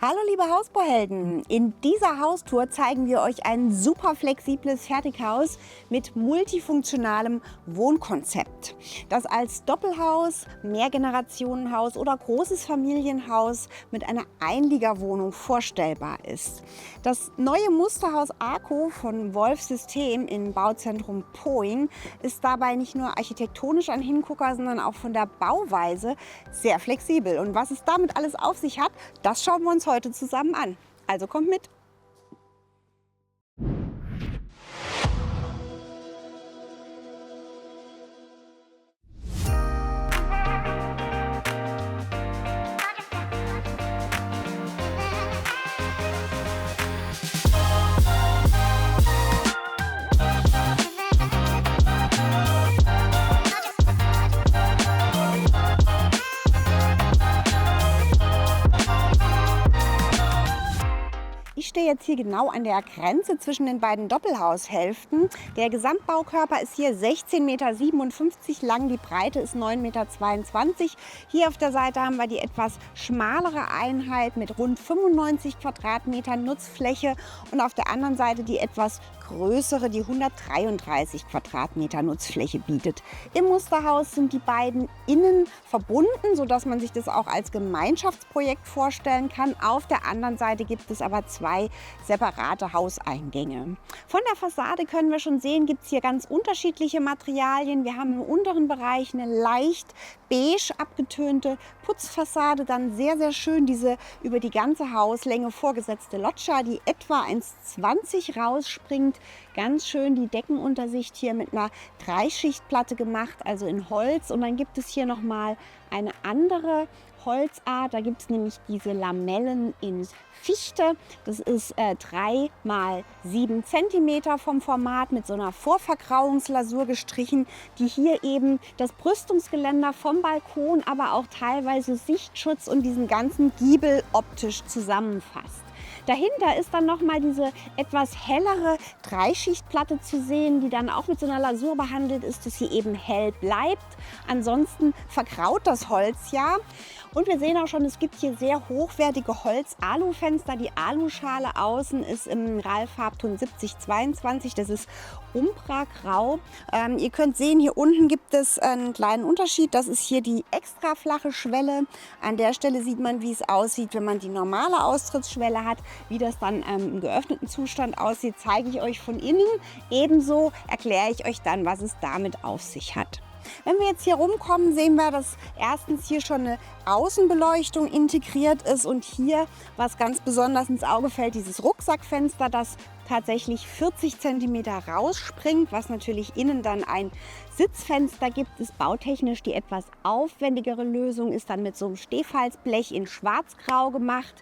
Hallo liebe Hausbauhelden! In dieser Haustour zeigen wir euch ein super flexibles Fertighaus mit multifunktionalem Wohnkonzept, das als Doppelhaus, Mehrgenerationenhaus oder großes Familienhaus mit einer Einliegerwohnung vorstellbar ist. Das neue Musterhaus Arco von Wolf System im Bauzentrum Poing ist dabei nicht nur architektonisch ein Hingucker, sondern auch von der Bauweise sehr flexibel. Und was es damit alles auf sich hat, das schauen wir uns heute zusammen an. Also kommt mit! Ich stehe jetzt hier genau an der Grenze zwischen den beiden Doppelhaushälften. Der Gesamtbaukörper ist hier 16,57 Meter lang, die Breite ist 9,22 Meter. Hier auf der Seite haben wir die etwas schmalere Einheit mit rund 95 Quadratmetern Nutzfläche und auf der anderen Seite die etwas größere, die 133 Quadratmeter Nutzfläche bietet. Im Musterhaus sind die beiden innen verbunden, sodass man sich das auch als Gemeinschaftsprojekt vorstellen kann. Auf der anderen Seite gibt es aber zwei separate Hauseingänge. Von der Fassade können wir schon sehen, gibt es hier ganz unterschiedliche Materialien. Wir haben im unteren Bereich eine leicht beige abgetönte Putzfassade, dann sehr schön diese über die ganze Hauslänge vorgesetzte Loggia, die etwa 1,20 rausspringt. Ganz schön die Deckenuntersicht hier mit einer Dreischichtplatte gemacht, also in Holz. Und dann gibt es hier nochmal eine andere Holzart. Da gibt es nämlich diese Lamellen in Fichte. Das ist 3 mal 7 cm vom Format mit so einer Vorvergrauungslasur gestrichen, die hier eben das Brüstungsgeländer vom Balkon, aber auch teilweise Sichtschutz und diesen ganzen Giebel optisch zusammenfasst. Dahinter ist dann noch mal diese etwas hellere Dreischichtplatte zu sehen, die dann auch mit so einer Lasur behandelt ist, dass sie eben hell bleibt. Ansonsten vergraut das Holz ja. Und wir sehen auch schon, es gibt hier sehr hochwertige Holz-Alu-Fenster. Die Aluschale außen ist im RAL-Farbton 7022, das ist Umbra-Grau. Ihr könnt sehen, hier unten gibt es einen kleinen Unterschied. Das ist hier die extra flache Schwelle. An der Stelle sieht man, wie es aussieht, wenn man die normale Austrittsschwelle hat. Wie das dann im geöffneten Zustand aussieht, zeige ich euch von innen. Ebenso erkläre ich euch dann, was es damit auf sich hat. Wenn wir jetzt hier rumkommen, sehen wir, dass erstens hier schon eine Außenbeleuchtung integriert ist und hier, was ganz besonders ins Auge fällt, dieses Rucksackfenster, das tatsächlich 40 cm rausspringt, was natürlich innen dann ein Sitzfenster gibt, ist bautechnisch die etwas aufwendigere Lösung, ist dann mit so einem Stehfalzblech in schwarz-grau gemacht.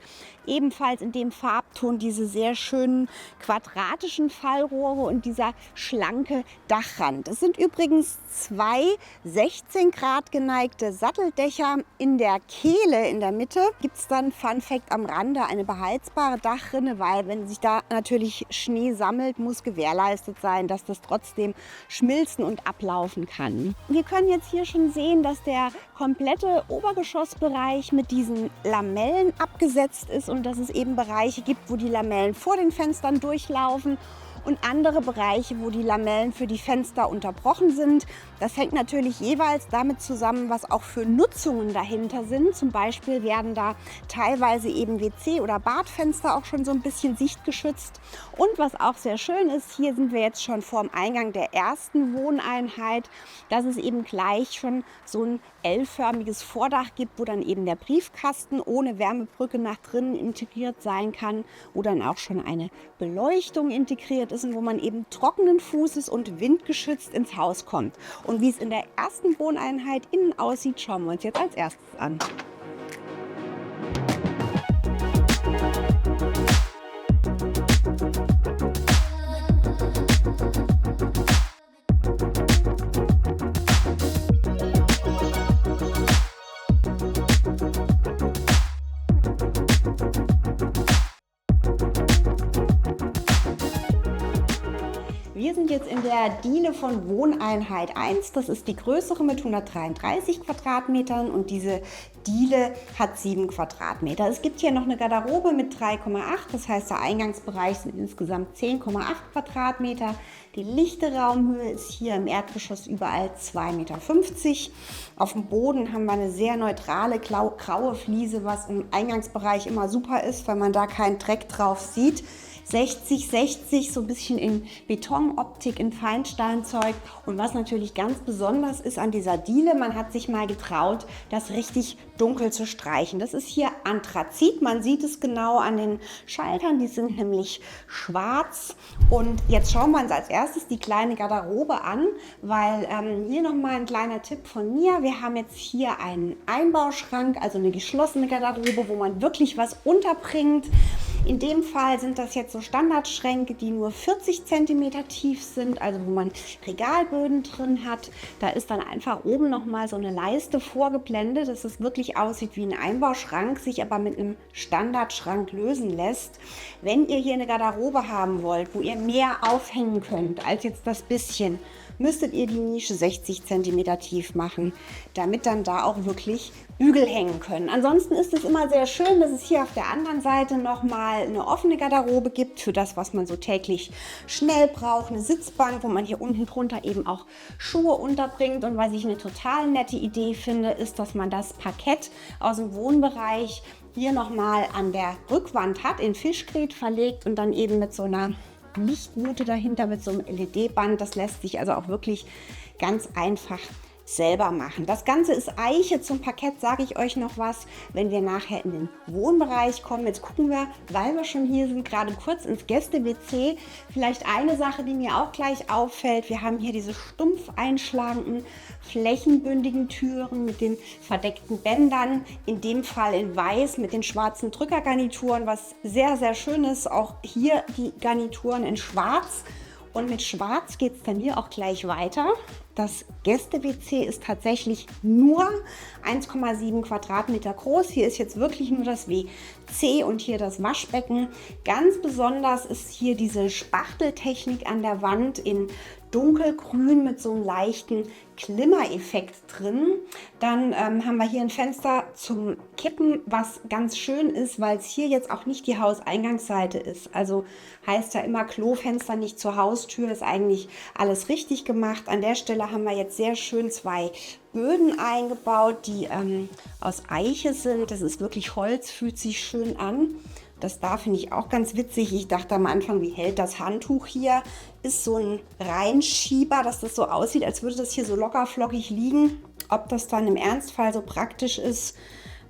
Ebenfalls in dem Farbton diese sehr schönen quadratischen Fallrohre und dieser schlanke Dachrand. Es sind übrigens zwei 16 Grad geneigte Satteldächer. In der Kehle in der Mitte gibt es dann, Fun Fact am Rande, eine beheizbare Dachrinne, weil wenn sich da natürlich Schnee sammelt, muss gewährleistet sein, dass das trotzdem schmilzen und ablaufen kann. Wir können jetzt hier schon sehen, dass der komplette Obergeschossbereich mit diesen Lamellen abgesetzt ist und dass es eben Bereiche gibt, wo die Lamellen vor den Fenstern durchlaufen und andere Bereiche, wo die Lamellen für die Fenster unterbrochen sind. Das hängt natürlich jeweils damit zusammen, was auch für Nutzungen dahinter sind. Zum Beispiel werden da teilweise eben WC- oder Badfenster auch schon so ein bisschen sichtgeschützt. Und was auch sehr schön ist, hier sind wir jetzt schon vorm Eingang der ersten Wohneinheit, dass es eben gleich schon so ein L-förmiges Vordach gibt, wo dann eben der Briefkasten ohne Wärmebrücke nach drinnen integriert sein kann, wo dann auch schon eine Beleuchtung integriert ist und wo man eben trockenen Fußes und windgeschützt ins Haus kommt. Und wie es in der ersten Wohneinheit innen aussieht, schauen wir uns jetzt als erstes an. Wir sind jetzt in der Diele von Wohneinheit 1. Das ist die größere mit 133 Quadratmetern und diese Diele hat 7 Quadratmeter. Es gibt hier noch eine Garderobe mit 3,8, das heißt der Eingangsbereich sind insgesamt 10,8 Quadratmeter. Die lichte Raumhöhe ist hier im Erdgeschoss überall 2,50 Meter. Auf dem Boden haben wir eine sehr neutrale graue Fliese, was im Eingangsbereich immer super ist, weil man da keinen Dreck drauf sieht. 60-60, so ein bisschen in Betonoptik, in Feinsteinzeug. Und was natürlich ganz besonders ist an dieser Diele, man hat sich mal getraut, das richtig dunkel zu streichen. Das ist hier Anthrazit, man sieht es genau an den Schaltern, die sind nämlich schwarz. Und jetzt schauen wir uns als erstes die kleine Garderobe an, weil hier nochmal ein kleiner Tipp von mir. Wir haben jetzt hier einen Einbauschrank, also eine geschlossene Garderobe, wo man wirklich was unterbringt. In dem Fall sind das jetzt so Standardschränke, die nur 40 cm tief sind, also wo man Regalböden drin hat. Da ist dann einfach oben nochmal so eine Leiste vorgeblendet, dass es wirklich aussieht wie ein Einbauschrank, sich aber mit einem Standardschrank lösen lässt. Wenn ihr hier eine Garderobe haben wollt, wo ihr mehr aufhängen könnt als jetzt das bisschen, müsstet ihr die Nische 60 cm tief machen, damit dann da auch wirklich Bügel hängen können. Ansonsten ist es immer sehr schön, dass es hier auf der anderen Seite nochmal eine offene Garderobe gibt für das, was man so täglich schnell braucht. Eine Sitzbank, wo man hier unten drunter eben auch Schuhe unterbringt. Und was ich eine total nette Idee finde, ist, dass man das Parkett aus dem Wohnbereich hier nochmal an der Rückwand hat, in Fischgrät verlegt und dann eben mit so einer Lichtrute dahinter mit so einem LED-Band. Das lässt sich also auch wirklich ganz einfach selber machen. Das Ganze ist Eiche. Zum Parkett sage ich euch noch was, wenn wir nachher in den Wohnbereich kommen. Jetzt gucken wir, weil wir schon hier sind, gerade kurz ins Gäste-WC. Vielleicht eine Sache, die mir auch gleich auffällt. Wir haben hier diese stumpf einschlagenden, flächenbündigen Türen mit den verdeckten Bändern. In dem Fall in weiß mit den schwarzen Drückergarnituren, was sehr, sehr schön ist. Auch hier die Garnituren in schwarz. Und mit schwarz geht es dann hier auch gleich weiter. Das Gäste-WC ist tatsächlich nur 1,7 Quadratmeter groß. Hier ist jetzt wirklich nur das WC und hier das Waschbecken. Ganz besonders ist hier diese Spachteltechnik an der Wand in dunkelgrün mit so einem leichten Glimmereffekt drin. Dann haben wir hier ein Fenster zum Kippen, was ganz schön ist, weil es hier jetzt auch nicht die Hauseingangsseite ist. Also heißt ja immer Klofenster nicht zur Haustür, ist eigentlich alles richtig gemacht. An der Stelle haben wir jetzt sehr schön 2 Böden eingebaut, die aus Eiche sind. Das ist wirklich Holz, fühlt sich schön an. Das da finde ich auch ganz witzig. Ich dachte am Anfang, wie hält das Handtuch hier? Ist so ein Reinschieber, dass das so aussieht, als würde das hier so locker flockig liegen. Ob das dann im Ernstfall so praktisch ist,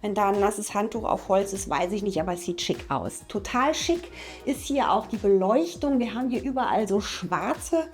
wenn da ein nasses Handtuch auf Holz ist, weiß ich nicht, aber es sieht schick aus. Total schick ist hier auch die Beleuchtung. Wir haben hier überall so schwarze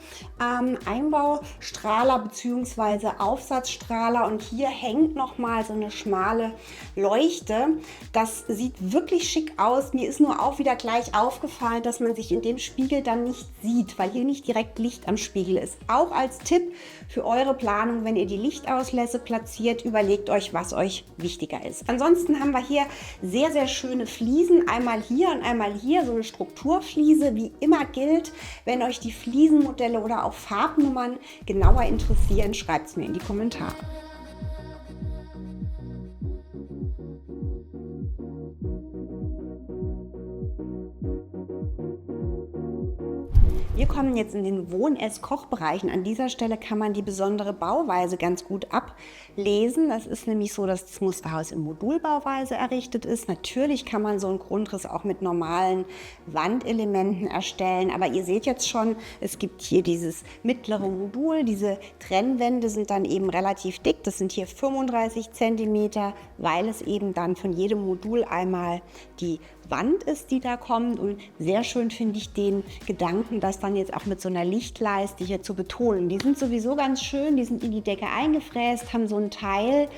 Einbaustrahler bzw. Aufsatzstrahler und hier hängt nochmal so eine schmale Leuchte. Das sieht wirklich schick aus. Mir ist nur auch wieder gleich aufgefallen, dass man sich in dem Spiegel dann nicht sieht, weil hier nicht direkt Licht am Spiegel ist. Auch als Tipp für eure Planung, wenn ihr die Lichtauslässe platziert, überlegt euch, was euch wichtiger ist. Ansonsten haben wir hier sehr, sehr schöne Fliesen. Einmal hier und einmal hier, so eine Strukturfliese. Wie immer gilt, wenn euch die Fliesenmodelle oder auch Farbnummern genauer interessieren, schreibt es mir in die Kommentare. Wir kommen jetzt in den Wohn-Ess-Kochbereichen. An dieser Stelle kann man die besondere Bauweise ganz gut ablesen. Das ist nämlich so, dass das Musterhaus in Modulbauweise errichtet ist. Natürlich kann man so einen Grundriss auch mit normalen Wandelementen erstellen. Aber ihr seht jetzt schon, es gibt hier dieses mittlere Modul. Diese Trennwände sind dann eben relativ dick. Das sind hier 35 cm, weil es eben dann von jedem Modul einmal die Wand ist, die da kommt. Und sehr schön finde ich den Gedanken, das dann jetzt auch mit so einer Lichtleiste hier zu betonen. Die sind sowieso ganz schön, die sind in die Decke eingefräst, haben so ein Teil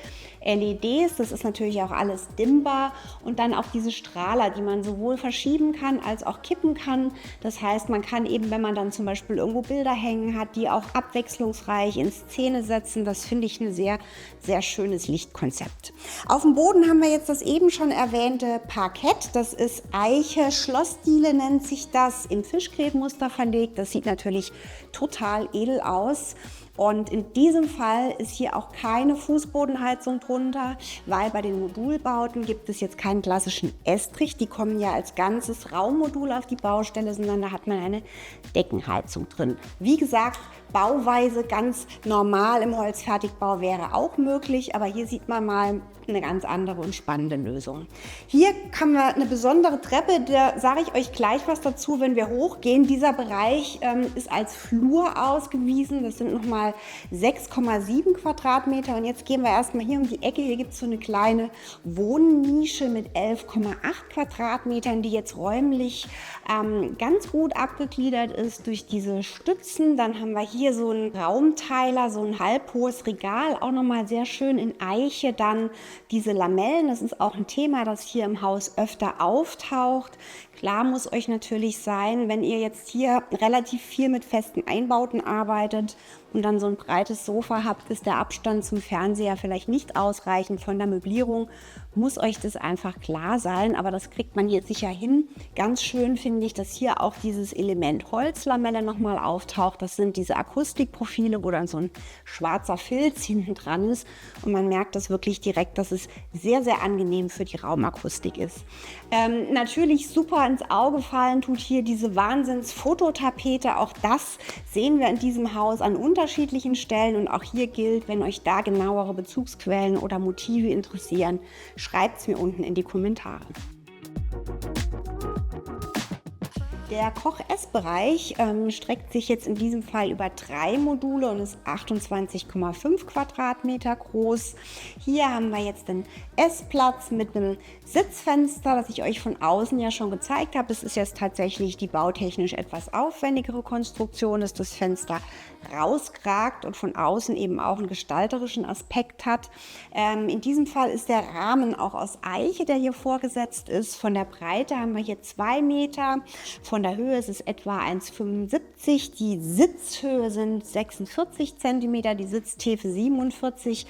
LEDs, das ist natürlich auch alles dimmbar und dann auch diese Strahler, die man sowohl verschieben kann als auch kippen kann. Das heißt, man kann eben, wenn man dann zum Beispiel irgendwo Bilder hängen hat, die auch abwechslungsreich in Szene setzen. Das finde ich ein sehr, sehr schönes Lichtkonzept. Auf dem Boden haben wir jetzt das eben schon erwähnte Parkett. Das ist Eiche, Schlossdiele nennt sich das, im Fischgrätenmuster verlegt. Das sieht natürlich total edel aus. Und in diesem Fall ist hier auch keine Fußbodenheizung drunter, weil bei den Modulbauten gibt es jetzt keinen klassischen Estrich. Die kommen ja als ganzes Raummodul auf die Baustelle, sondern da hat man eine Deckenheizung drin. Wie gesagt, Bauweise ganz normal im Holzfertigbau wäre auch möglich, aber hier sieht man mal eine ganz andere und spannende Lösung. Hier haben wir eine besondere Treppe, da sage ich euch gleich was dazu, wenn wir hochgehen. Dieser Bereich ist als Flur ausgewiesen, das sind nochmal 6,7 Quadratmeter und jetzt gehen wir erstmal hier um die Ecke. Hier gibt es so eine kleine Wohnnische mit 11,8 Quadratmetern, die jetzt räumlich ganz gut abgegliedert ist durch diese Stützen. Dann haben wir hier so einen Raumteiler, so ein halbhohes Regal, auch nochmal sehr schön in Eiche. Dann diese Lamellen, das ist auch ein Thema, das hier im Haus öfter auftaucht. Klar muss euch natürlich sein, wenn ihr jetzt hier relativ viel mit festen Einbauten arbeitet und dann so ein breites Sofa habt, ist der Abstand zum Fernseher vielleicht nicht ausreichend. Von der Möblierung muss euch das einfach klar sein, aber das kriegt man hier sicher hin. Ganz schön finde ich, dass hier auch dieses Element Holzlamelle nochmal auftaucht. Das sind diese Akustikprofile, wo dann so ein schwarzer Filz hinten dran ist und man merkt das wirklich direkt, dass es sehr, sehr angenehm für die Raumakustik ist. Natürlich super ins Auge fallen tut hier diese Wahnsinns-Fototapete. Auch das sehen wir in diesem Haus an unterschiedlichen Stellen und auch hier gilt, wenn euch da genauere Bezugsquellen oder Motive interessieren, schreibt es mir unten in die Kommentare. Der Koch-Ess-Bereich streckt sich jetzt in diesem Fall über 3 Module und ist 28,5 Quadratmeter groß. Hier haben wir jetzt den Essplatz mit einem Sitzfenster, das ich euch von außen ja schon gezeigt habe. Es ist jetzt tatsächlich die bautechnisch etwas aufwendigere Konstruktion, dass das Fenster rauskragt und von außen eben auch einen gestalterischen Aspekt hat. In diesem Fall ist der Rahmen auch aus Eiche, der hier vorgesetzt ist. Von der Breite haben wir hier 2 Meter, von der Höhe ist es etwa 1,75. Die Sitzhöhe sind 46 cm, die Sitztiefe 47.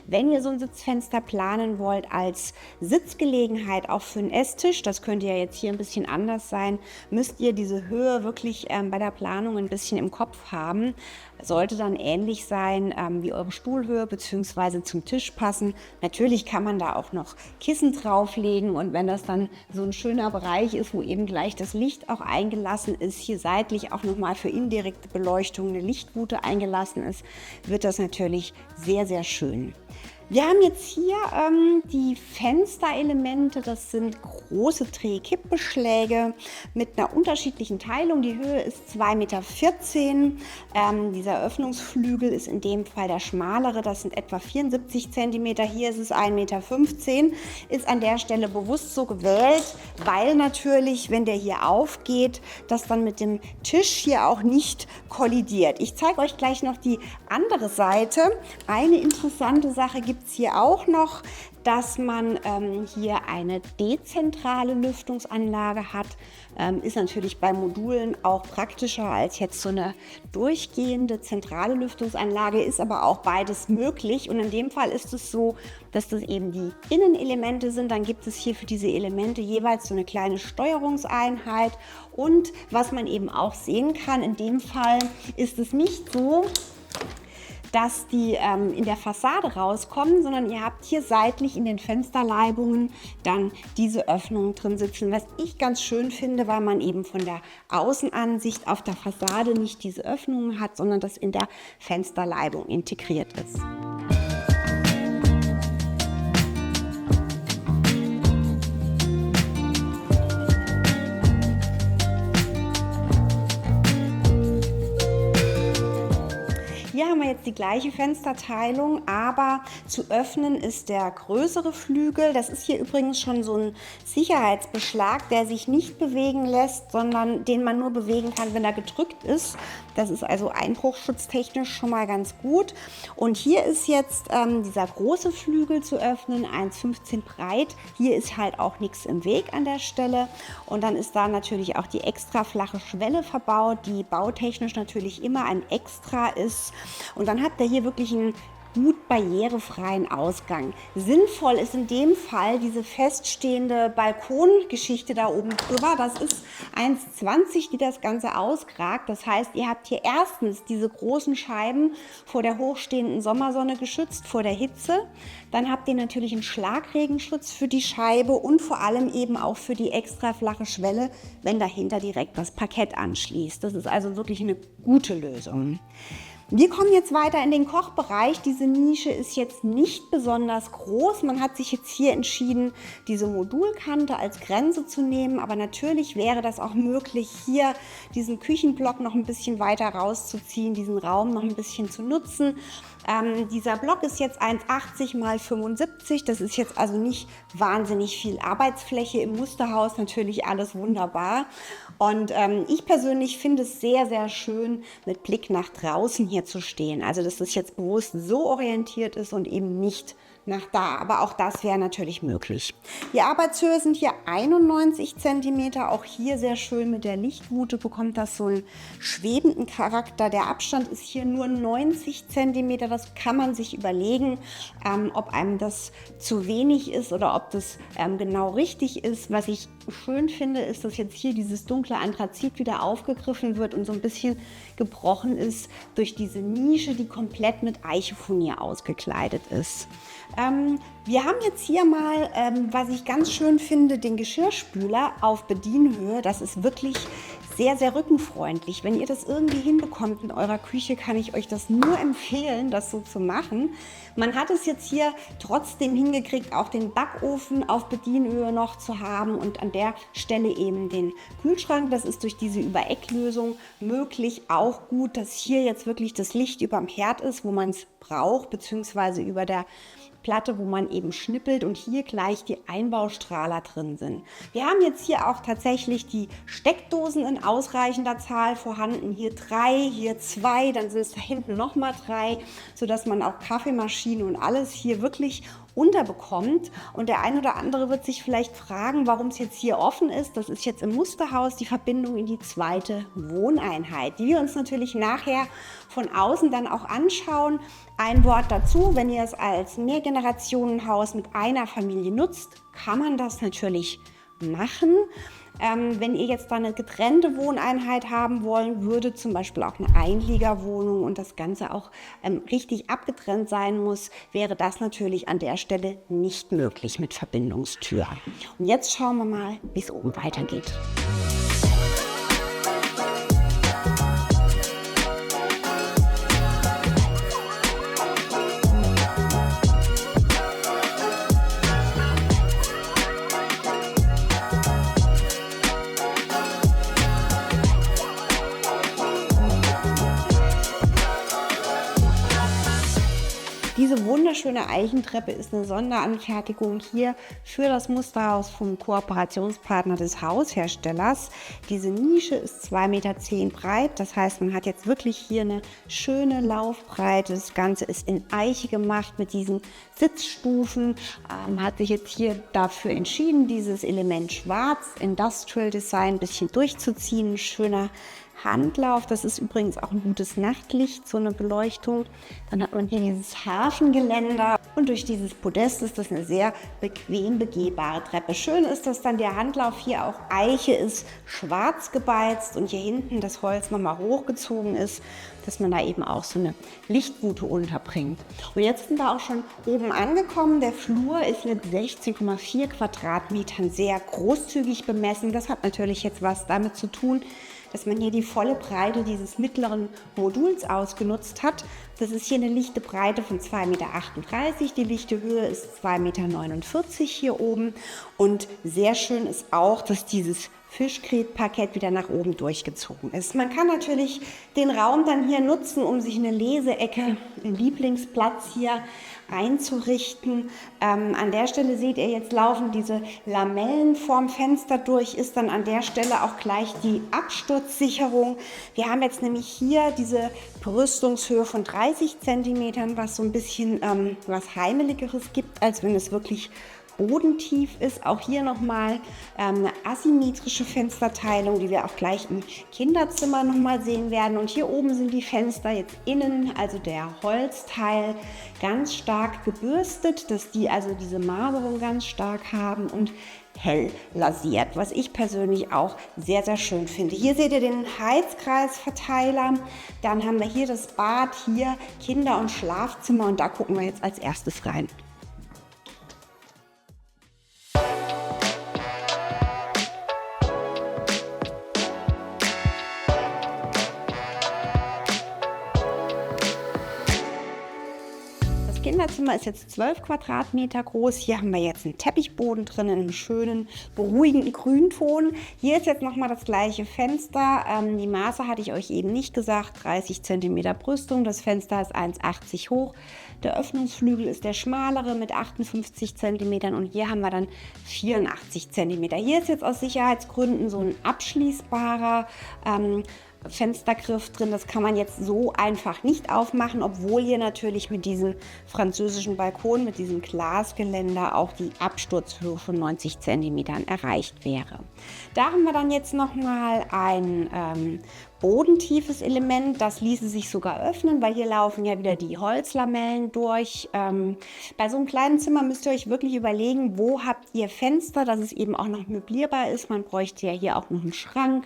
Wenn ihr so ein Sitzfenster planen wollt als Sitzgelegenheit auch für einen Esstisch, das könnte ja jetzt hier ein bisschen anders sein, müsst ihr diese Höhe wirklich bei der Planung ein bisschen im Kopf haben. Sollte dann ähnlich sein wie eure Stuhlhöhe bzw. zum Tisch passen. Natürlich kann man da auch noch Kissen drauflegen und wenn das dann so ein schöner Bereich ist, wo eben gleich das Licht auch eingelassen ist, hier seitlich auch nochmal für indirekte Beleuchtung eine Lichtbute eingelassen ist, wird das natürlich sehr, sehr schön. Wir haben jetzt hier die Fensterelemente, das sind große Drehkippbeschläge mit einer unterschiedlichen Teilung. Die Höhe ist 2,14 Meter. Dieser Öffnungsflügel ist in dem Fall der schmalere, das sind etwa 74 cm. Hier ist es 1,15 Meter. Ist an der Stelle bewusst so gewählt, weil natürlich, wenn der hier aufgeht, das dann mit dem Tisch hier auch nicht kollidiert. Ich zeige euch gleich noch die andere Seite. Eine interessante Sache gibt es hier auch noch, dass man hier eine dezentrale Lüftungsanlage hat. Ist natürlich bei Modulen auch praktischer als jetzt so eine durchgehende zentrale Lüftungsanlage, ist aber auch beides möglich. Und in dem Fall ist es so, dass das eben die Innenelemente sind. Dann gibt es hier für diese Elemente jeweils so eine kleine Steuerungseinheit. Und was man eben auch sehen kann, in dem Fall ist es nicht so, dass die in der Fassade rauskommen, sondern ihr habt hier seitlich in den Fensterleibungen dann diese Öffnungen drin sitzen, was ich ganz schön finde, weil man eben von der Außenansicht auf der Fassade nicht diese Öffnungen hat, sondern das in der Fensterleibung integriert ist. Hier haben wir jetzt die gleiche Fensterteilung, aber zu öffnen ist der größere Flügel. Das ist hier übrigens schon so ein Sicherheitsbeschlag, der sich nicht bewegen lässt, sondern den man nur bewegen kann, wenn er gedrückt ist. Das ist also einbruchschutztechnisch schon mal ganz gut. Und hier ist jetzt dieser große Flügel zu öffnen, 1,15 breit. Hier ist halt auch nichts im Weg an der Stelle. Und dann ist da natürlich auch die extra flache Schwelle verbaut, die bautechnisch natürlich immer ein Extra ist. Und dann habt ihr hier wirklich einen gut barrierefreien Ausgang. Sinnvoll ist in dem Fall diese feststehende Balkongeschichte da oben drüber. Das ist 1,20, die das Ganze auskragt. Das heißt, ihr habt hier erstens diese großen Scheiben vor der hochstehenden Sommersonne geschützt, vor der Hitze. Dann habt ihr natürlich einen Schlagregenschutz für die Scheibe und vor allem eben auch für die extra flache Schwelle, wenn dahinter direkt das Parkett anschließt. Das ist also wirklich eine gute Lösung. Wir kommen jetzt weiter in den Kochbereich. Diese Nische ist jetzt nicht besonders groß. Man hat sich jetzt hier entschieden, diese Modulkante als Grenze zu nehmen. Aber natürlich wäre das auch möglich, hier diesen Küchenblock noch ein bisschen weiter rauszuziehen, diesen Raum noch ein bisschen zu nutzen. Dieser Block ist jetzt 1,80 x 75. Das ist jetzt also nicht wahnsinnig viel Arbeitsfläche. Im Musterhaus natürlich alles wunderbar. Und ich persönlich finde es sehr, sehr schön, mit Blick nach draußen hier zu stehen. Also, dass das jetzt bewusst so orientiert ist und eben nicht nach da. Aber auch das wäre natürlich möglich. Die Arbeitshöhe sind hier 91 cm. Auch hier sehr schön mit der Lichtwute bekommt das so einen schwebenden Charakter. Der Abstand ist hier nur 90 cm. Das kann man sich überlegen, ob einem das zu wenig ist oder ob das genau richtig ist. Was ich schön finde, ist, dass jetzt hier dieses dunkle Anthrazit wieder aufgegriffen wird und so ein bisschen gebrochen ist durch diese Nische, die komplett mit Eichefurnier ausgekleidet ist. Wir haben jetzt hier mal, was ich ganz schön finde, den Geschirrspüler auf Bedienhöhe. Das ist wirklich sehr, sehr rückenfreundlich. Wenn ihr das irgendwie hinbekommt in eurer Küche, kann ich euch das nur empfehlen, das so zu machen. Man hat es jetzt hier trotzdem hingekriegt, auch den Backofen auf Bedienhöhe noch zu haben und an der Stelle eben den Kühlschrank. Das ist durch diese Überecklösung möglich. Auch gut, dass hier jetzt wirklich das Licht über dem Herd ist, wo man es braucht, beziehungsweise über der Platte, wo man eben schnippelt und hier gleich die Einbaustrahler drin sind. Wir haben jetzt hier auch tatsächlich die Steckdosen in ausreichender Zahl vorhanden. Hier 3, hier 2, dann sind es da hinten nochmal 3, sodass man auch Kaffeemaschine und alles hier wirklich unterbekommt. Und der ein oder andere wird sich vielleicht fragen, warum es jetzt hier offen ist. Das ist jetzt im Musterhaus die Verbindung in die zweite Wohneinheit, die wir uns natürlich nachher von außen dann auch anschauen. Ein Wort dazu: Wenn ihr es als Mehrgenerationenhaus mit einer Familie nutzt, kann man das natürlich machen. Wenn ihr jetzt da eine getrennte Wohneinheit haben wollen würde, zum Beispiel auch eine Einliegerwohnung und das Ganze auch richtig abgetrennt sein muss, wäre das natürlich an der Stelle nicht möglich mit Verbindungstür. Und jetzt schauen wir mal, wie es oben weitergeht. Diese wunderschöne Eichentreppe ist eine Sonderanfertigung hier für das Musterhaus vom Kooperationspartner des Hausherstellers. Diese Nische ist 2,10 Meter breit, das heißt, man hat jetzt wirklich hier eine schöne Laufbreite. Das Ganze ist in Eiche gemacht mit diesen Sitzstufen. Man hat sich jetzt hier dafür entschieden, dieses Element Schwarz, Industrial Design, ein bisschen durchzuziehen. Ein schöner Handlauf, das ist übrigens auch ein gutes Nachtlicht, so eine Beleuchtung. Dann hat man hier dieses Hafengeländer und durch dieses Podest ist das eine sehr bequem begehbare Treppe. Schön ist, dass dann der Handlauf hier auch Eiche ist, schwarz gebeizt und hier hinten das Holz nochmal hochgezogen ist, dass man da eben auch so eine Lichtwute unterbringt. Und jetzt sind wir auch schon oben angekommen. Der Flur ist mit 16,4 Quadratmetern sehr großzügig bemessen. Das hat natürlich jetzt was damit zu tun, dass man hier die volle Breite dieses mittleren Moduls ausgenutzt hat. Das ist hier eine lichte Breite von 2,38 Meter. Die lichte Höhe ist 2,49 Meter hier oben. Und sehr schön ist auch, dass dieses Fischgrätparkett wieder nach oben durchgezogen ist. Man kann natürlich den Raum dann hier nutzen, um sich eine Leseecke, einen Lieblingsplatz hier einzurichten. An der Stelle seht ihr, jetzt laufen diese Lamellen vorm Fenster durch, ist dann an der Stelle auch gleich die Absturzsicherung. Wir haben jetzt nämlich hier diese Brüstungshöhe von 30 cm, was so ein bisschen was Heimeligeres gibt, als wenn es wirklich bodentief ist. Auch hier nochmal eine asymmetrische Fensterteilung, die wir auch gleich im Kinderzimmer nochmal sehen werden. Und hier oben sind die Fenster jetzt innen, also der Holzteil, ganz stark gebürstet, dass die also diese Maserung ganz stark haben und hell lasiert, was ich persönlich auch sehr, sehr schön finde. Hier seht ihr den Heizkreisverteiler, dann haben wir hier das Bad, hier Kinder- und Schlafzimmer und da gucken wir jetzt als erstes rein. Das Kinderzimmer ist jetzt 12 Quadratmeter groß. Hier haben wir jetzt einen Teppichboden drin in einem schönen, beruhigenden Grünton. Hier ist jetzt nochmal das gleiche Fenster. Die Maße hatte ich euch eben nicht gesagt. 30 cm Brüstung. Das Fenster ist 1,80 hoch. Der Öffnungsflügel ist der schmalere mit 58 cm und hier haben wir dann 84 cm. Hier ist jetzt aus Sicherheitsgründen so ein abschließbarer Fenstergriff drin. Das kann man jetzt so einfach nicht aufmachen, obwohl hier natürlich mit diesem französischen Balkon, mit diesem Glasgeländer auch die Absturzhöhe von 90 cm erreicht wäre. Da haben wir dann jetzt nochmal ein bodentiefes Element, das ließe sich sogar öffnen, weil hier laufen ja wieder die Holzlamellen durch. Bei so einem kleinen Zimmer müsst ihr euch wirklich überlegen, wo habt ihr Fenster, dass es eben auch noch möblierbar ist. Man bräuchte ja hier auch noch einen Schrank.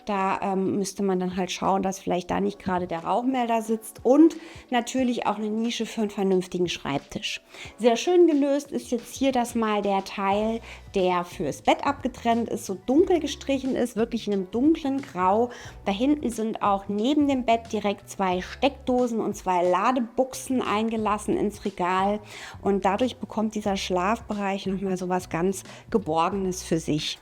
Da müsste man dann halt schauen, dass vielleicht da nicht gerade der Rauchmelder sitzt und natürlich auch eine Nische für einen vernünftigen Schreibtisch. Sehr schön gelöst ist jetzt hier das mal der Teil, der fürs Bett abgetrennt ist, so dunkel gestrichen ist, wirklich in einem dunklen Grau. Da hinten sind auch neben dem Bett direkt 2 Steckdosen und 2 Ladebuchsen eingelassen ins Regal und dadurch bekommt dieser Schlafbereich nochmal so was ganz Geborgenes für sich.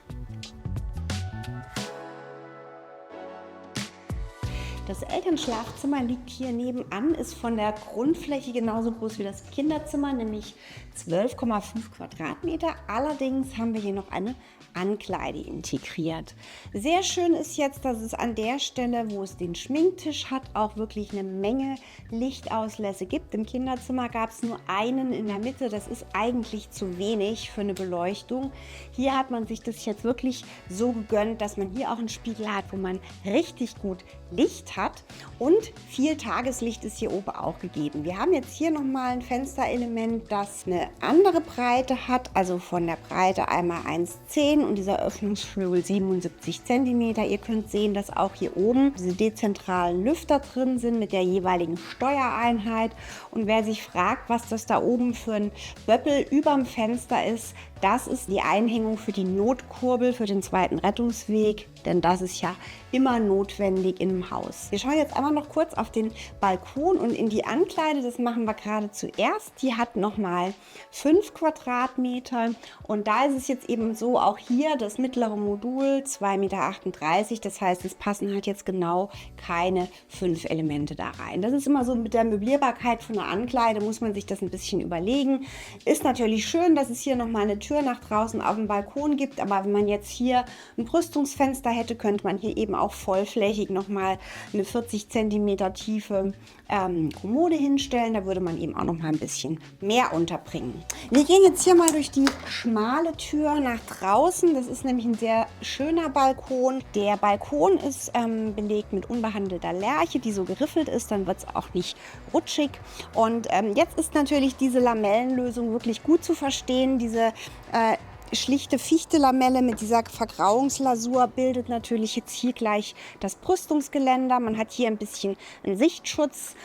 Das Elternschlafzimmer liegt hier nebenan, ist von der Grundfläche genauso groß wie das Kinderzimmer, nämlich 12,5 Quadratmeter. Allerdings haben wir hier noch eine Ankleide integriert. Sehr schön ist jetzt, dass es an der Stelle, wo es den Schminktisch hat, auch wirklich eine Menge Lichtauslässe gibt. Im Kinderzimmer gab es nur einen in der Mitte. Das ist eigentlich zu wenig für eine Beleuchtung. Hier hat man sich das jetzt wirklich so gegönnt, dass man hier auch einen Spiegel hat, wo man richtig gut Licht hat und viel Tageslicht ist hier oben auch gegeben. Wir haben jetzt hier nochmal ein Fensterelement, das eine andere Breite hat, also von der Breite einmal 1,10 und dieser Öffnungsflügel 77 cm. Ihr könnt sehen, dass auch hier oben diese dezentralen Lüfter drin sind mit der jeweiligen Steuereinheit und wer sich fragt, was das da oben für ein Böppel überm Fenster ist, das ist die Einhängung für die Notkurbel für den zweiten Rettungsweg, denn das ist ja immer notwendig im Haus. Wir schauen jetzt einmal noch kurz auf den Balkon und in die Ankleide, das machen wir gerade zuerst. Die hat nochmal 5 Quadratmeter und da ist es jetzt eben so, auch hier das mittlere Modul 2,38 Meter, das heißt, es passen halt jetzt genau keine 5 Elemente da rein. Das ist immer so mit der Möblierbarkeit von einer Ankleide, muss man sich das ein bisschen überlegen. Ist natürlich schön, dass es hier nochmal eine Tür nach draußen auf dem Balkon gibt, aber wenn man jetzt hier ein Brüstungsfenster hätte, könnte man hier eben auch vollflächig nochmal eine 40 cm tiefe Kommode hinstellen. Da würde man eben auch nochmal ein bisschen mehr unterbringen. Wir gehen jetzt hier mal durch die schmale Tür nach draußen. Das ist nämlich ein sehr schöner Balkon. Der Balkon ist belegt mit unbehandelter Lärche, die so geriffelt ist, dann wird es auch nicht rutschig. Und jetzt ist natürlich diese Lamellenlösung wirklich gut zu verstehen. Diese schlichte Fichte-Lamelle mit dieser Vergrauungslasur bildet natürlich jetzt hier gleich das Brüstungsgeländer. Man hat hier ein bisschen einen Sichtschutz.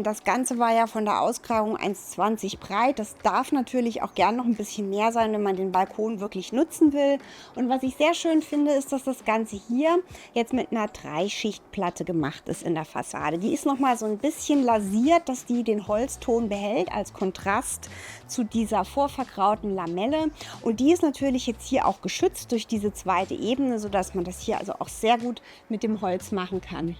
Das Ganze war ja von der Ausgrabung 1,20 breit. Das darf natürlich auch gern noch ein bisschen mehr sein, wenn man den Balkon wirklich nutzen will. Und was ich sehr schön finde, ist, dass das Ganze hier jetzt mit einer 3-Schichtplatte gemacht ist in der Fassade. Die ist nochmal so ein bisschen lasiert, dass die den Holzton behält als Kontrast zu dieser vorvergrauten Lamelle. Und die ist natürlich jetzt hier auch geschützt durch diese zweite Ebene, sodass man das hier also auch sehr gut mit dem Holz machen kann.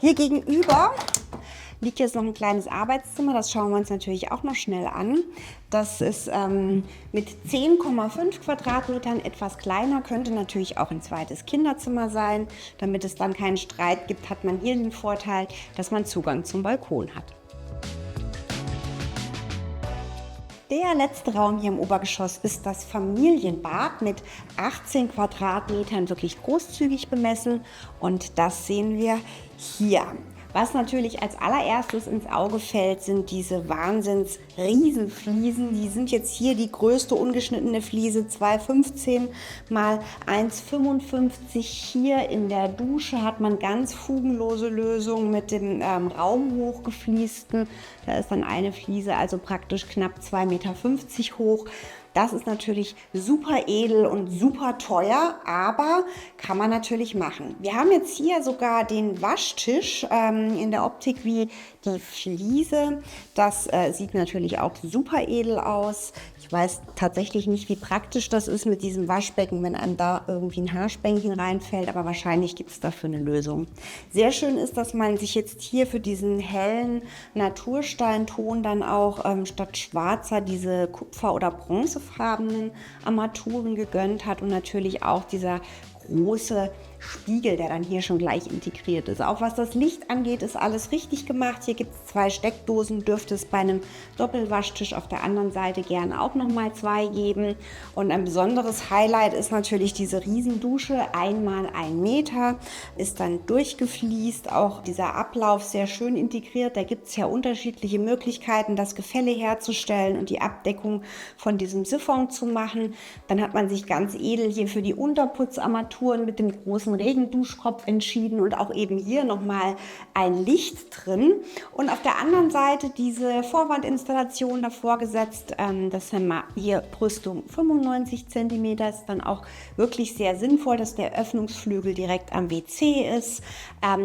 Hier gegenüber liegt jetzt noch ein kleines Arbeitszimmer, das schauen wir uns natürlich auch noch schnell an. Das ist mit 10,5 Quadratmetern etwas kleiner, könnte natürlich auch ein zweites Kinderzimmer sein. Damit es dann keinen Streit gibt, hat man hier den Vorteil, dass man Zugang zum Balkon hat. Der letzte Raum hier im Obergeschoss ist das Familienbad mit 18 Quadratmetern, wirklich großzügig bemessen. Und das sehen wir hier. Was natürlich als allererstes ins Auge fällt, sind diese Wahnsinns-Riesenfliesen. Die sind jetzt hier die größte ungeschnittene Fliese, 2,15 mal 1,55. Hier in der Dusche hat man ganz fugenlose Lösungen mit dem raumhochgefliesten. Da ist dann eine Fliese also praktisch knapp 2,50 Meter hoch. Das ist natürlich super edel und super teuer, aber kann man natürlich machen. Wir haben jetzt hier sogar den Waschtisch in der Optik wie die Fliese. Das sieht natürlich auch super edel aus. Ich weiß tatsächlich nicht, wie praktisch das ist mit diesem Waschbecken, wenn einem da irgendwie ein Haarspänkchen reinfällt, aber wahrscheinlich gibt es dafür eine Lösung. Sehr schön ist, dass man sich jetzt hier für diesen hellen Natursteinton dann auch statt schwarzer diese Kupfer- oder bronzefarbenen Armaturen gegönnt hat und natürlich auch dieser große Spiegel, der dann hier schon gleich integriert ist. Auch was das Licht angeht, ist alles richtig gemacht. Hier gibt es 2 Steckdosen, dürfte es bei einem Doppelwaschtisch auf der anderen Seite gerne auch nochmal 2 geben. Und ein besonderes Highlight ist natürlich diese Riesendusche, 1 mal 1 Meter, ist dann durchgefliest. Auch dieser Ablauf sehr schön integriert. Da gibt es ja unterschiedliche Möglichkeiten, das Gefälle herzustellen und die Abdeckung von diesem Siphon zu machen. Dann hat man sich ganz edel hier für die Unterputzarmaturen mit dem großen Regenduschkopf entschieden und auch eben hier nochmal ein Licht drin. Und auf der anderen Seite diese Vorwandinstallation davor gesetzt. Das haben wir hier Brüstung 95 cm. Ist dann auch wirklich sehr sinnvoll, dass der Öffnungsflügel direkt am WC ist.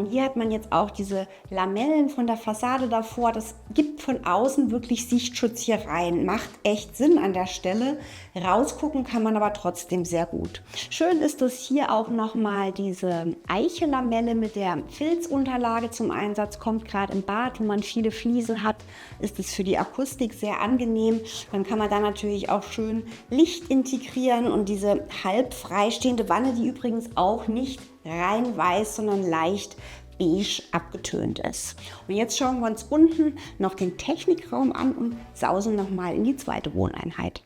Hier hat man jetzt auch diese Lamellen von der Fassade davor. Das gibt von außen wirklich Sichtschutz hier rein. Macht echt Sinn an der Stelle. Rausgucken kann man aber trotzdem sehr gut. Schön ist, dass hier auch nochmal diese Eichellamelle mit der Filzunterlage zum Einsatz kommt. Gerade im Bad, wo man viele Fliesen hat, ist es für die Akustik sehr angenehm. Dann kann man da natürlich auch schön Licht integrieren und diese halb freistehende Wanne, die übrigens auch nicht rein weiß, sondern leicht beige abgetönt ist. Und jetzt schauen wir uns unten noch den Technikraum an und sausen nochmal in die zweite Wohneinheit.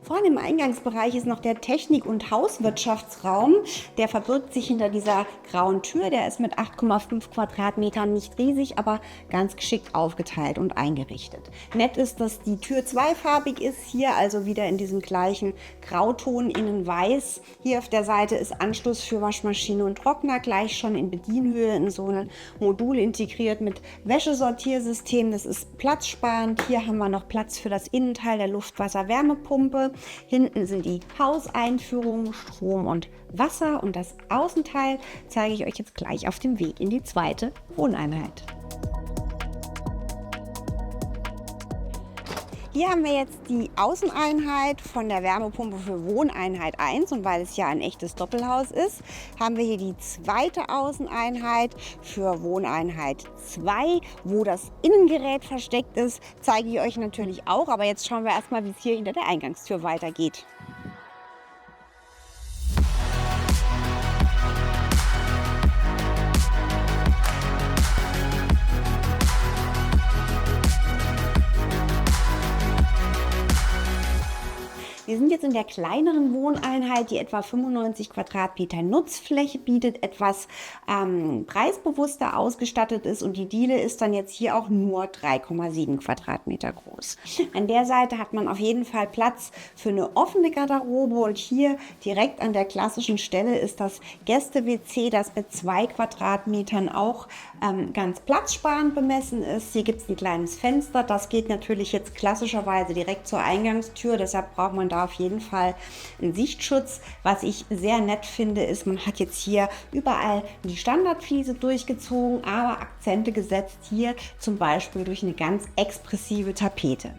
Vorne im Eingangsbereich ist noch der Technik- und Hauswirtschaftsraum. Der verbirgt sich hinter dieser grauen Tür. Der ist mit 8,5 Quadratmetern nicht riesig, aber ganz geschickt aufgeteilt und eingerichtet. Nett ist, dass die Tür zweifarbig ist. Hier also wieder in diesem gleichen Grauton, innen weiß. Hier auf der Seite ist Anschluss für Waschmaschine und Trockner, gleich schon in Bedienhöhe in so ein Modul integriert mit Wäschesortiersystem. Das ist platzsparend. Hier haben wir noch Platz für das Innenteil der Luftwasser-Wärmepumpe. Hinten sind die Hauseinführungen, Strom und Wasser, und das Außenteil zeige ich euch jetzt gleich auf dem Weg in die zweite Wohneinheit. Hier haben wir jetzt die Außeneinheit von der Wärmepumpe für Wohneinheit 1, und weil es ja ein echtes Doppelhaus ist, haben wir hier die zweite Außeneinheit für Wohneinheit 2, wo das Innengerät versteckt ist. Zeige ich euch natürlich auch, aber jetzt schauen wir erstmal, wie es hier hinter der Eingangstür weitergeht. Wir sind jetzt in der kleineren Wohneinheit, die etwa 95 Quadratmeter Nutzfläche bietet, etwas preisbewusster ausgestattet ist und die Diele ist dann jetzt hier auch nur 3,7 Quadratmeter groß. An der Seite hat man auf jeden Fall Platz für eine offene Garderobe und hier direkt an der klassischen Stelle ist das Gäste-WC, das mit 2 Quadratmetern auch ganz platzsparend bemessen ist. Hier gibt es ein kleines Fenster, das geht natürlich jetzt klassischerweise direkt zur Eingangstür, deshalb braucht man da auf jeden Fall einen Sichtschutz. Was ich sehr nett finde, ist, man hat jetzt hier überall die Standardfliese durchgezogen, aber Akzente gesetzt hier zum Beispiel durch eine ganz expressive Tapete.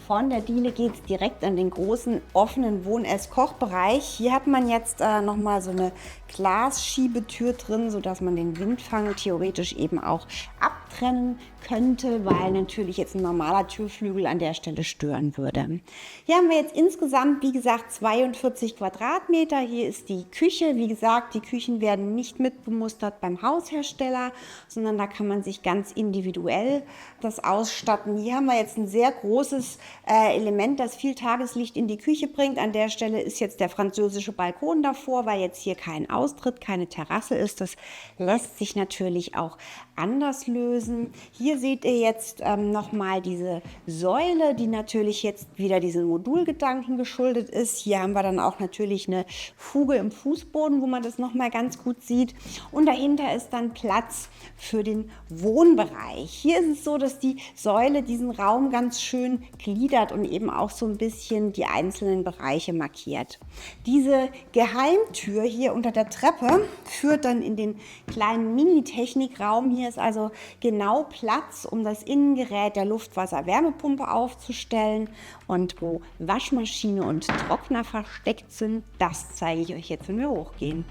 Von der Diele geht es direkt an den großen offenen Wohn-Ess-Kochbereich. Hier hat man jetzt nochmal so eine Glasschiebetür drin, sodass man den Windfang theoretisch eben auch abtrennen könnte, weil natürlich jetzt ein normaler Türflügel an der Stelle stören würde. Hier haben wir jetzt insgesamt, wie gesagt, 42 Quadratmeter. Hier ist die Küche. Wie gesagt, die Küchen werden nicht mitbemustert beim Haushersteller, sondern da kann man sich ganz individuell das ausstatten. Hier haben wir jetzt ein sehr großes Element, das viel Tageslicht in die Küche bringt. An der Stelle ist jetzt der französische Balkon davor, weil jetzt hier kein Austritt, keine Terrasse ist. Das lässt sich natürlich auch anders lösen. Hier seht ihr jetzt nochmal diese Säule, die natürlich jetzt wieder diesen Modulgedanken geschuldet ist. Hier haben wir dann auch natürlich eine Fuge im Fußboden, wo man das nochmal ganz gut sieht. Und dahinter ist dann Platz für den Wohnbereich. Hier ist es so, dass die Säule diesen Raum ganz schön gliedert und eben auch so ein bisschen die einzelnen Bereiche markiert. Diese Geheimtür hier unter der Treppe führt dann in den kleinen Mini-Technikraum. Hier ist also genau Platz, um das Innengerät der Luftwasser-Wärmepumpe aufzustellen. Und wo Waschmaschine und Trockner versteckt sind, das zeige ich euch jetzt, wenn wir hochgehen.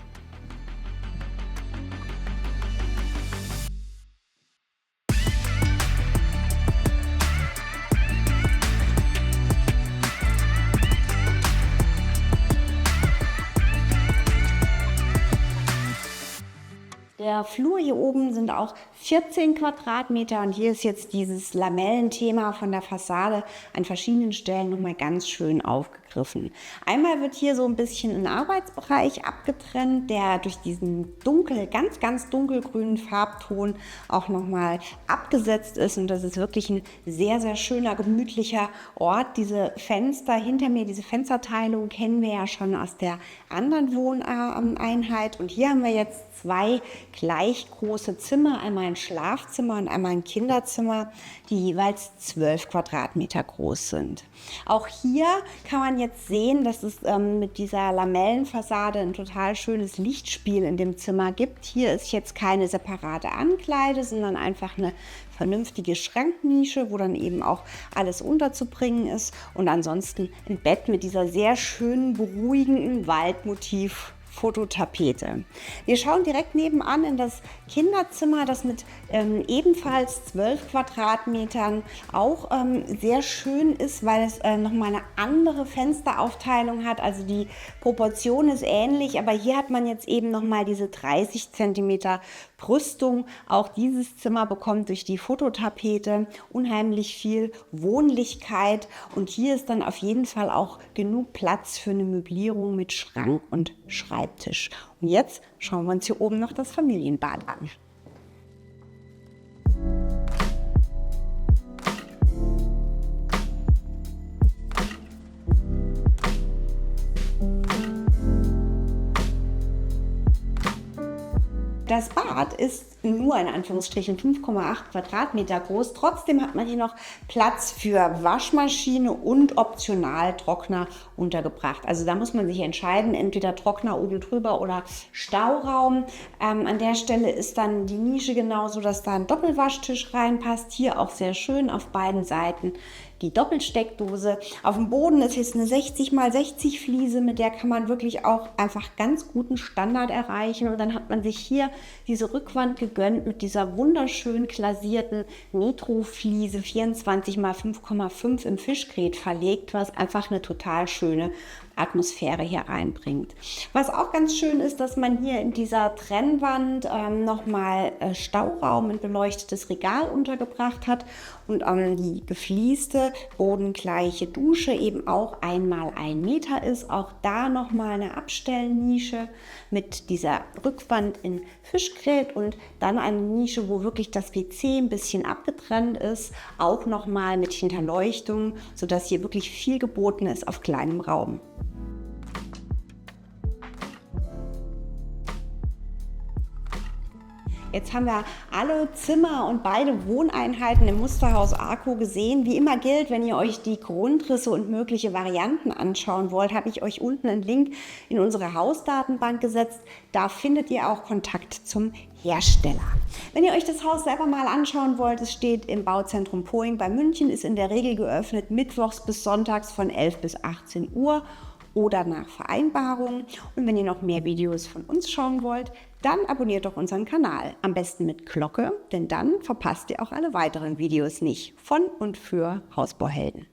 Der Flur hier oben sind auch 14 Quadratmeter und hier ist jetzt dieses Lamellenthema von der Fassade an verschiedenen Stellen nochmal ganz schön aufgegriffen. Einmal wird hier so ein bisschen ein Arbeitsbereich abgetrennt, der durch diesen ganz dunkelgrünen Farbton auch nochmal abgesetzt ist und das ist wirklich ein sehr, sehr schöner, gemütlicher Ort. Diese Fenster hinter mir, diese Fensterteilung kennen wir ja schon aus der anderen Wohneinheit und hier haben wir jetzt 2 gleich große Zimmer, einmal ein Schlafzimmer und einmal ein Kinderzimmer, die jeweils 12 Quadratmeter groß sind. Auch hier kann man jetzt sehen, dass es mit dieser Lamellenfassade ein total schönes Lichtspiel in dem Zimmer gibt. Hier ist jetzt keine separate Ankleide, sondern einfach eine vernünftige Schranknische, wo dann eben auch alles unterzubringen ist und ansonsten ein Bett mit dieser sehr schönen, beruhigenden Waldmotiv Fototapete. Wir schauen direkt nebenan in das Kinderzimmer, das mit ebenfalls 12 Quadratmetern auch sehr schön ist, weil es nochmal eine andere Fensteraufteilung hat. Also die Proportion ist ähnlich, aber hier hat man jetzt eben nochmal diese 30 Zentimeter Brüstung. Auch dieses Zimmer bekommt durch die Fototapete unheimlich viel Wohnlichkeit und hier ist dann auf jeden Fall auch genug Platz für eine Möblierung mit Schrank und Schreibtisch. Und jetzt schauen wir uns hier oben noch das Familienbad an. Das Bad ist nur in Anführungsstrichen 5,8 Quadratmeter groß. Trotzdem hat man hier noch Platz für Waschmaschine und optional Trockner untergebracht. Also da muss man sich entscheiden, entweder Trockner oben drüber oder Stauraum. An der Stelle ist dann die Nische genauso, dass da ein Doppelwaschtisch reinpasst. Hier auch sehr schön auf beiden Seiten die Doppelsteckdose. Auf dem Boden ist jetzt eine 60x60 Fliese, mit der kann man wirklich auch einfach ganz guten Standard erreichen. Und dann hat man sich hier diese Rückwand gegönnt mit dieser wunderschön glasierten Metro-Fliese 24x5,5 im Fischgrät verlegt, was einfach eine total schöne Atmosphäre hier reinbringt. Was auch ganz schön ist, dass man hier in dieser Trennwand nochmal Stauraum, ein beleuchtetes Regal untergebracht hat und die geflieste, bodengleiche Dusche eben auch 1x1 Meter ist. Auch da nochmal eine Abstellnische mit dieser Rückwand in Fischgrät und dann eine Nische, wo wirklich das WC ein bisschen abgetrennt ist, auch nochmal mit Hinterleuchtung, sodass hier wirklich viel geboten ist auf kleinem Raum. Jetzt haben wir alle Zimmer und beide Wohneinheiten im Musterhaus Arco gesehen. Wie immer gilt, wenn ihr euch die Grundrisse und mögliche Varianten anschauen wollt, habe ich euch unten einen Link in unsere Hausdatenbank gesetzt. Da findet ihr auch Kontakt zum Hersteller. Wenn ihr euch das Haus selber mal anschauen wollt, es steht im Bauzentrum Poing bei München, ist in der Regel geöffnet mittwochs bis sonntags von 11 bis 18 Uhr. Oder nach Vereinbarung. Und wenn ihr noch mehr Videos von uns schauen wollt, dann abonniert doch unseren Kanal. Am besten mit Glocke, denn dann verpasst ihr auch alle weiteren Videos nicht von und für Hausbauhelden.